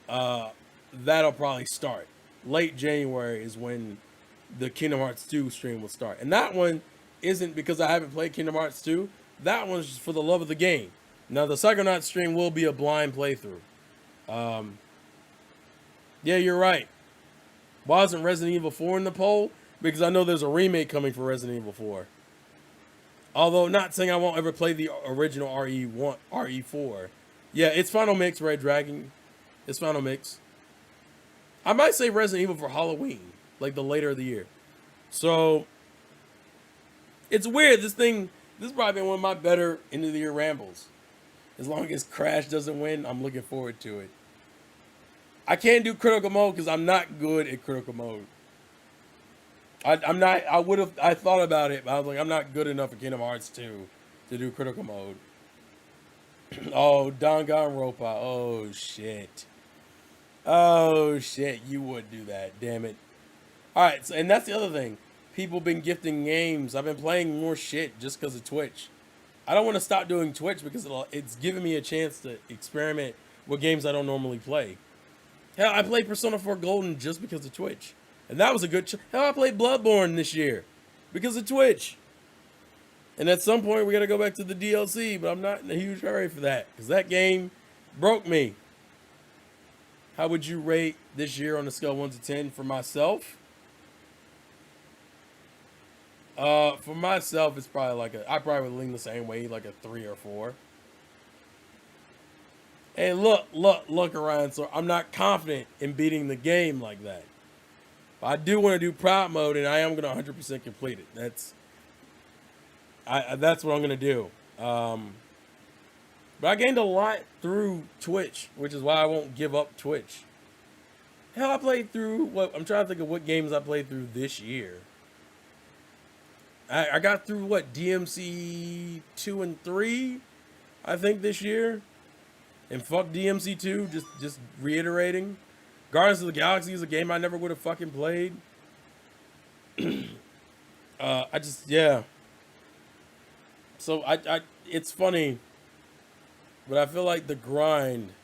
that'll probably start. Late January is when the Kingdom Hearts 2 stream will start. And that one isn't because I haven't played Kingdom Hearts 2. That one's just for the love of the game. Now the Psychonaut stream will be a blind playthrough. Um, yeah, you're right. Why isn't Resident Evil 4 in the poll? Because I know there's a remake coming for Resident Evil 4. Although not saying I won't ever play the original RE4. Yeah, it's Final Mix, Red Dragon. It's Final Mix. I might say Resident Evil for Halloween, like the later of the year. So it's weird. This has probably been one of my better end of the year rambles. As long as Crash doesn't win, I'm looking forward to it. I can't do critical mode because I'm not good at critical mode. I'm not. I thought about it, but I was like, I'm not good enough at Kingdom Hearts 2 to do critical mode. Oh, Danganronpa. Oh shit. Oh shit. You would do that. Damn it. All right. So, and that's the other thing. People been gifting games. I've been playing more shit just because of Twitch. I don't want to stop doing Twitch because it's giving me a chance to experiment with games I don't normally play. Hell, I played Persona 4 Golden just because of Twitch. And that was a good... Hell, I played Bloodborne this year because of Twitch. And at some point, we got to go back to the DLC, but I'm not in a huge hurry for that because that game broke me. How would you rate this year on a scale of 1 to 10 for myself? For myself, it's probably like I probably would lean the same way, like a 3 or 4. And look around. So I'm not confident in beating the game like that. But I do want to do proud mode, and I am going to 100% complete it. That's what I'm going to do. But I gained a lot through Twitch, which is why I won't give up Twitch. Hell, I played through I'm trying to think of what games I played through this year. I got through DMC 2 and 3, I think this year. And fuck DMC 2, just reiterating. Guardians of the Galaxy is a game I never would have fucking played. Yeah. So it's funny, but I feel like the grind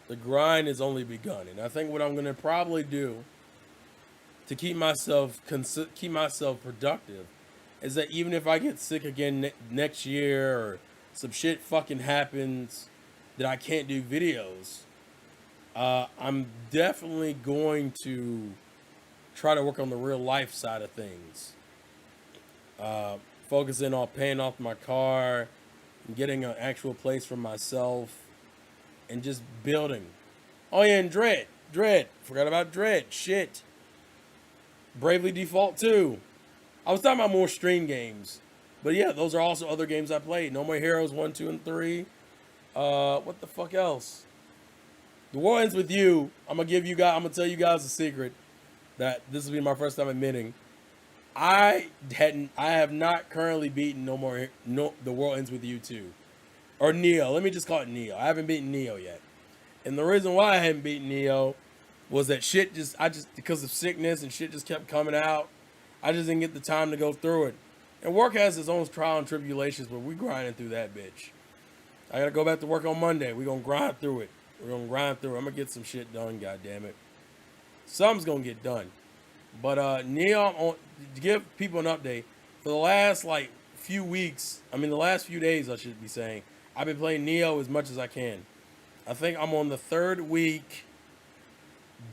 has only begun. And I think what I'm gonna probably do to keep myself productive is that even if I get sick again next year or some shit fucking happens that I can't do videos, I'm definitely going to try to work on the real life side of things. Focusing on paying off my car and getting an actual place for myself and just building. Oh yeah, and Dread. Forgot about Dread. Shit. Bravely Default 2. I was talking about more stream games. But yeah, those are also other games I played. No More Heroes 1, 2, and 3. What the fuck else? The World Ends With You. I'm gonna tell you guys a secret that this will be my first time admitting. I have not currently beaten The World Ends With You 2. Or Neo. Let me just call it Neo. I haven't beaten Neo yet. And the reason why I hadn't beaten Neo was that because of sickness and shit just kept coming out, I just didn't get the time to go through it. And work has its own trial and tribulations, but we grinding through that bitch. I gotta go back to work on Monday. We're gonna grind through it. I'm gonna get some shit done, goddammit. Something's gonna get done. But Neo, to give people an update, for the last few weeks, the last few days I should be saying, I've been playing Neo as much as I can. I think I'm on the 3rd week.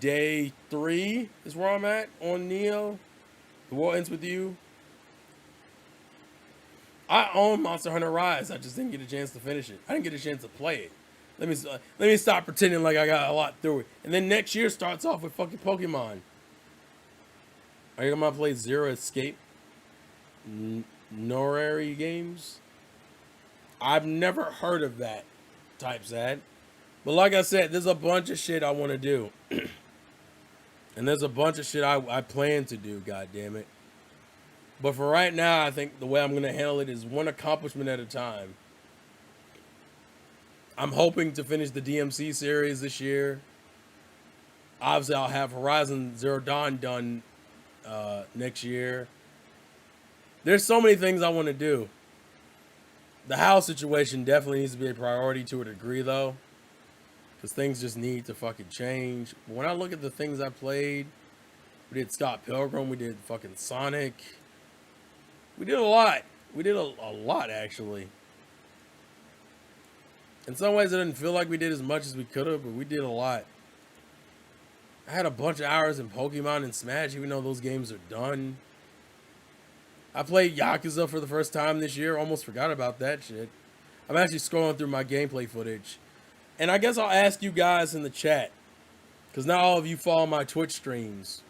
Day 3 is where I'm at on Neo. The World Ends With You. I own Monster Hunter Rise. I just didn't get a chance to finish it. I didn't get a chance to play it. Let me stop pretending like I got a lot through it. And then next year starts off with fucking Pokemon. Are you gonna play Zero Escape? Norari games? I've never heard of that typeset. But like I said, there's a bunch of shit I want to do. And there's a bunch of shit I plan to do, goddammit. But for right now, I think the way I'm going to handle it is one accomplishment at a time. I'm hoping to finish the DMC series this year. Obviously, I'll have Horizon Zero Dawn done next year. There's so many things I want to do. The house situation definitely needs to be a priority to a degree, though. Because things just need to fucking change. But when I look at the things I played, we did Scott Pilgrim, we did fucking Sonic. We did a lot. We did a lot, actually. In some ways, it didn't feel like we did as much as we could have, but we did a lot. I had a bunch of hours in Pokemon and Smash, even though those games are done. I played Yakuza for the first time this year. Almost forgot about that shit. I'm actually scrolling through my gameplay footage. And I guess I'll ask you guys in the chat, because not all of you follow my Twitch streams.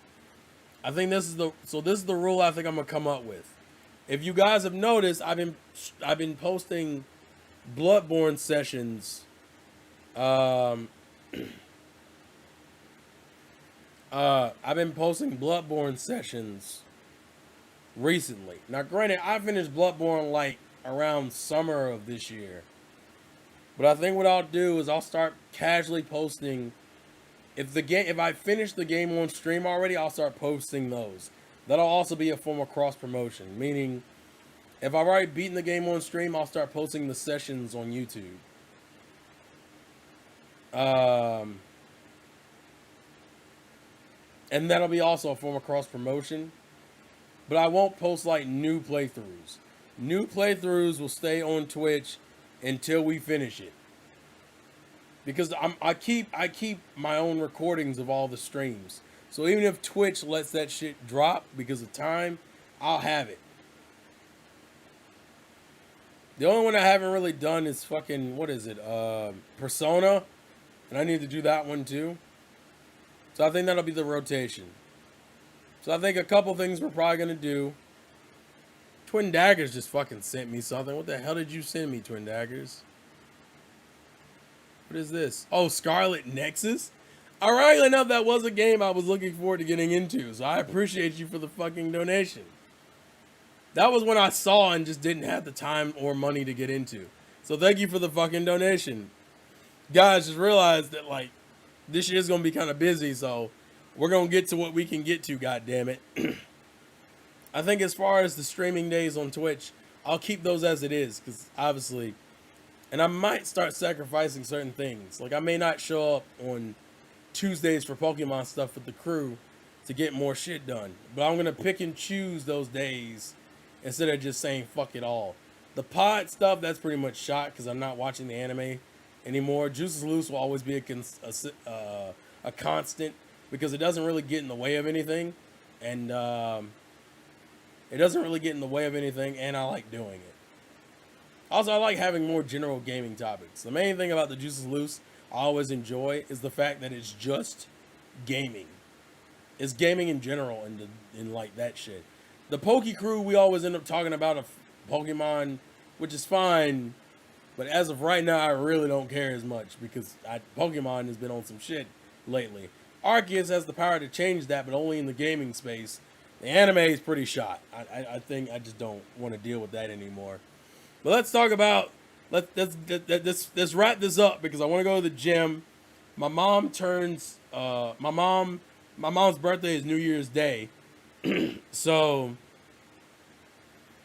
I think this is the rule I think I'm gonna come up with. If you guys have noticed, I've been posting Bloodborne sessions. I've been posting Bloodborne sessions recently. Now, granted, I finished Bloodborne like around summer of this year. But I think what I'll do is I'll start casually posting. If I finish the game on stream already, I'll start posting those. That'll also be a form of cross promotion. Meaning, if I've already beaten the game on stream, I'll start posting the sessions on YouTube. And that'll be also a form of cross promotion. But I won't post like new playthroughs. New playthroughs will stay on Twitch until we finish it. Because I keep my own recordings of all the streams. So even if Twitch lets that shit drop because of time, I'll have it. The only one I haven't really done is fucking, what is it? Persona. And I need to do that one too. So I think that'll be the rotation. So I think a couple things we're probably going to do. Twin Daggers just fucking sent me something. What the hell did you send me, Twin Daggers? What is this? Oh, Scarlet Nexus? Ironically enough, that was a game I was looking forward to getting into. So I appreciate you for the fucking donation. That was when I saw and just didn't have the time or money to get into. So thank you for the fucking donation. Guys, just realize that, like, this year's going to be kind of busy. So we're going to get to what we can get to, goddammit. I think as far as the streaming days on Twitch, I'll keep those as it is. Because obviously... And I might start sacrificing certain things. Like, I may not show up on Tuesdays for Pokemon stuff with the crew to get more shit done. But I'm going to pick and choose those days instead of just saying fuck it all. The pod stuff, that's pretty much shot because I'm not watching the anime anymore. Juices Loose will always be a constant because it doesn't really get in the way of anything. And it doesn't really get in the way of anything, and I like doing it. Also, I like having more general gaming topics. The main thing about the Juices Loose I always enjoy is the fact that it's just gaming. It's gaming in general and like that shit. The Poke Crew, we always end up talking about a Pokemon, which is fine. But as of right now, I really don't care as much because Pokemon has been on some shit lately. Arceus has the power to change that, but only in the gaming space. The anime is pretty shot. I think I just don't want to deal with that anymore. But let's talk about let's wrap this up because I want to go to the gym. My mom turns my mom's birthday is New Year's Day. So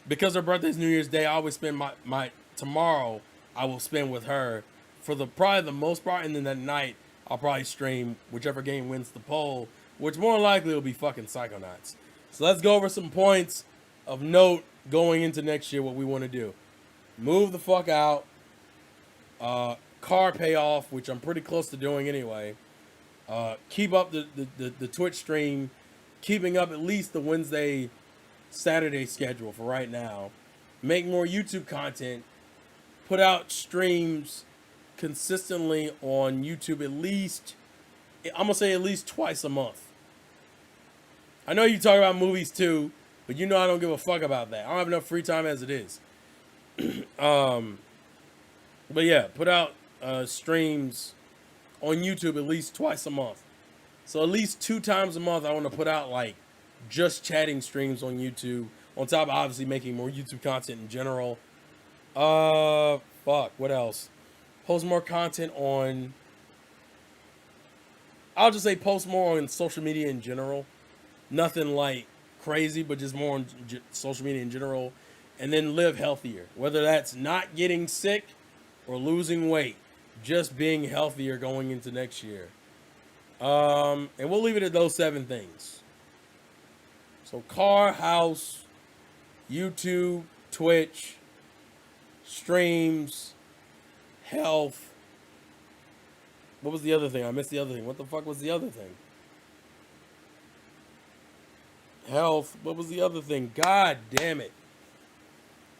because her birthday is New Year's Day, I always spend my tomorrow I will spend with her for probably the most part, and then that night I'll probably stream whichever game wins the poll, which more likely will be fucking Psychonauts. So let's go over some points of note going into next year, what we want to do. Move the fuck out. Car payoff, which I'm pretty close to doing anyway. Keep up the Twitch stream. Keeping up at least the Wednesday, Saturday schedule for right now. Make more YouTube content. Put out streams consistently on YouTube at least, I'm going to say at least twice a month. I know you talk about movies too, but you know I don't give a fuck about that. I don't have enough free time as it is. But yeah, put out streams on YouTube at least twice a month. So at least 2 times a month I want to put out like just chatting streams on YouTube. On top of obviously making more YouTube content in general. Fuck, what else? Post more content on... I'll just say post more on social media in general. Nothing like crazy, but just more on social media in general. And then live healthier. Whether that's not getting sick or losing weight. Just being healthier going into next year. And we'll leave it at those 7 things. So car, house, YouTube, Twitch, streams, health. What was the other thing? I missed the other thing. What the fuck was the other thing? Health. What was the other thing? God damn it.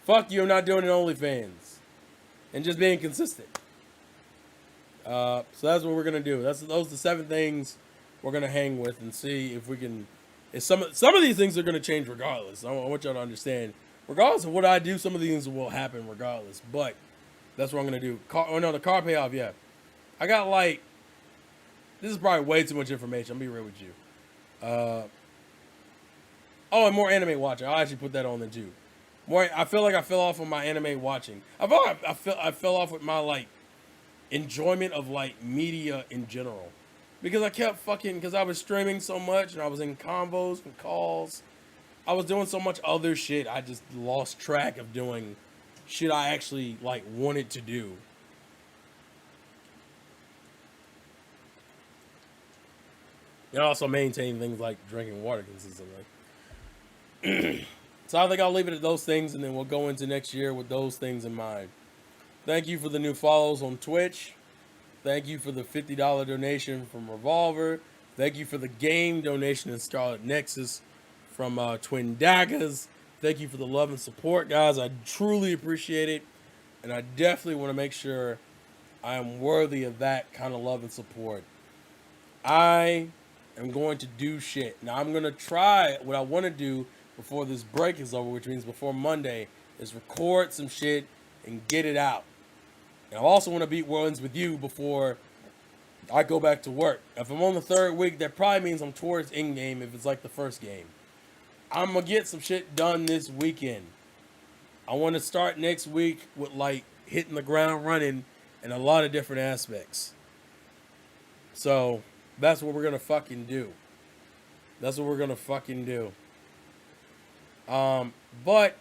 Fuck you, I'm not doing it OnlyFans. And just being consistent. So that's what we're gonna do. Those are the 7 things we're gonna hang with and see if we can. If some of these things are gonna change regardless. I want y'all to understand. Regardless of what I do, some of these things will happen regardless. But that's what I'm gonna do. The car payoff. Yeah, I got like. This is probably way too much information. I'm gonna be real with you. And more anime watching. I'll actually put that on the too. More. I feel like I fell off on my anime watching. I fell off with my like enjoyment of like media in general, because I kept because I was streaming so much and I was in combos and calls. I was doing so much other shit. I just lost track of doing shit I actually like wanted to do. And also maintain things like drinking water consistently. So I think I'll leave it at those things, and then we'll go into next year with those things in mind. Thank you for the new follows on Twitch. Thank you for the $50 donation from Revolver. Thank you for the game donation in Scarlet Nexus from Twin Daggers. Thank you for the love and support, guys. I truly appreciate it. And I definitely want to make sure I am worthy of that kind of love and support. I am going to do shit. Now, I'm going to try what I want to do before this break is over, which means before Monday, is record some shit and get it out. And I also want to beat Worlds with you before I go back to work. If I'm on the 3rd week, that probably means I'm towards in-game if it's like the first game. I'm going to get some shit done this weekend. I want to start next week with like hitting the ground running in a lot of different aspects. So that's what we're going to fucking do. That's what we're going to fucking do. But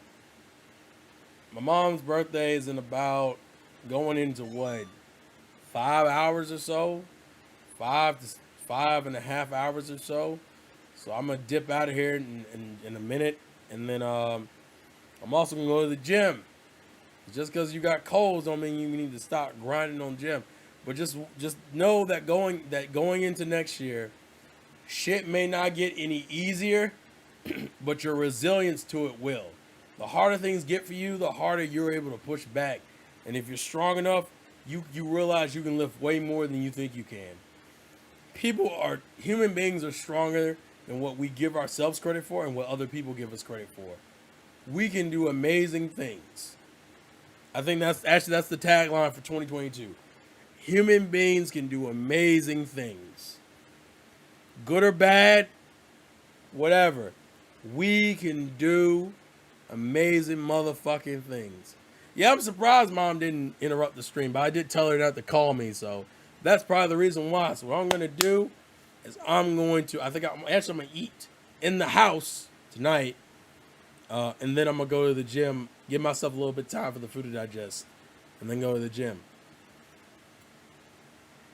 my mom's birthday is in about going into what, 5 hours or so, 5.5 hours or so. So I'm gonna dip out of here in a minute, and then I'm also gonna go to the gym. Just because you got colds don't mean you need to stop grinding on gym. But just know that going into next year, shit may not get any easier, but your resilience to it will. The harder things get for you, the harder you're able to push back. And if you're strong enough, you realize you can lift way more than you think you can. Human beings are stronger than what we give ourselves credit for and what other people give us credit for. We can do amazing things. I think that's the tagline for 2022. Human beings can do amazing things. Good or bad, whatever. We can do amazing motherfucking things. Yeah, I'm surprised Mom didn't interrupt the stream, but I did tell her not to call me, so that's probably the reason why. So what I'm going to do is I'm going to eat in the house tonight, and then I'm going to go to the gym, give myself a little bit of time for the food to digest, and then go to the gym.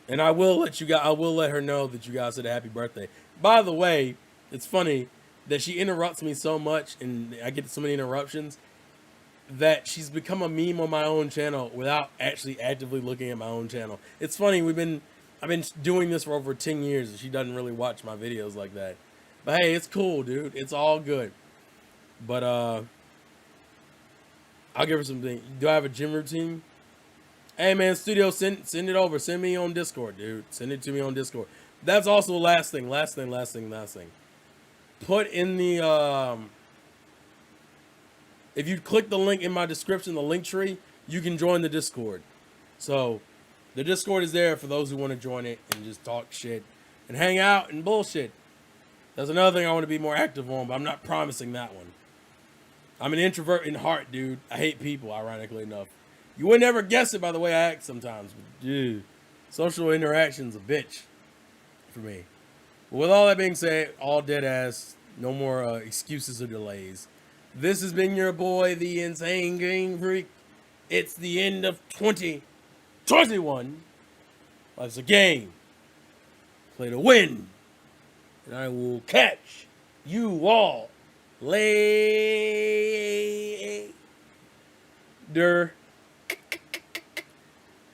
And I will let her know that you guys said a happy birthday. By the way, it's funny that she interrupts me so much and I get so many interruptions that she's become a meme on my own channel without actually actively looking at my own channel. It's funny, I've been doing this for over 10 years and she doesn't really watch my videos like that. But hey, it's cool, dude. It's all good. But I'll give her something. Do I have a gym routine? Hey man, studio, send it over. Send me on Discord, dude. Send it to me on Discord. That's also the last thing. Put in the if you click the link in my description, the link tree, you can join the Discord. So the Discord is there for those who want to join it and just talk shit and hang out and bullshit. That's another thing I want to be more active on, but I'm not promising that one. I'm an introvert in heart, dude. I hate people, ironically enough. You would never guess it by the way I act sometimes. But dude, social interaction's a bitch for me. But with all that being said, all dead ass, no more excuses or delays. This has been your boy, the Insane Game Freak. It's the end of 2021. Life's a game. Play to win. And I will catch you all later.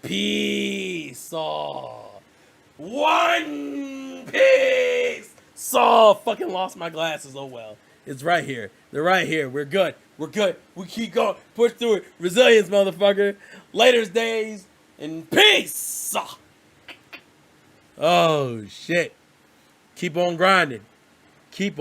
Peace. Oh. One Piece. So fucking lost my glasses. Oh well. It's right here. They're right here. We're good. We're good. We keep going. Push through it. Resilience, motherfucker. Later's days. And peace. Oh shit. Keep on grinding. Keep on.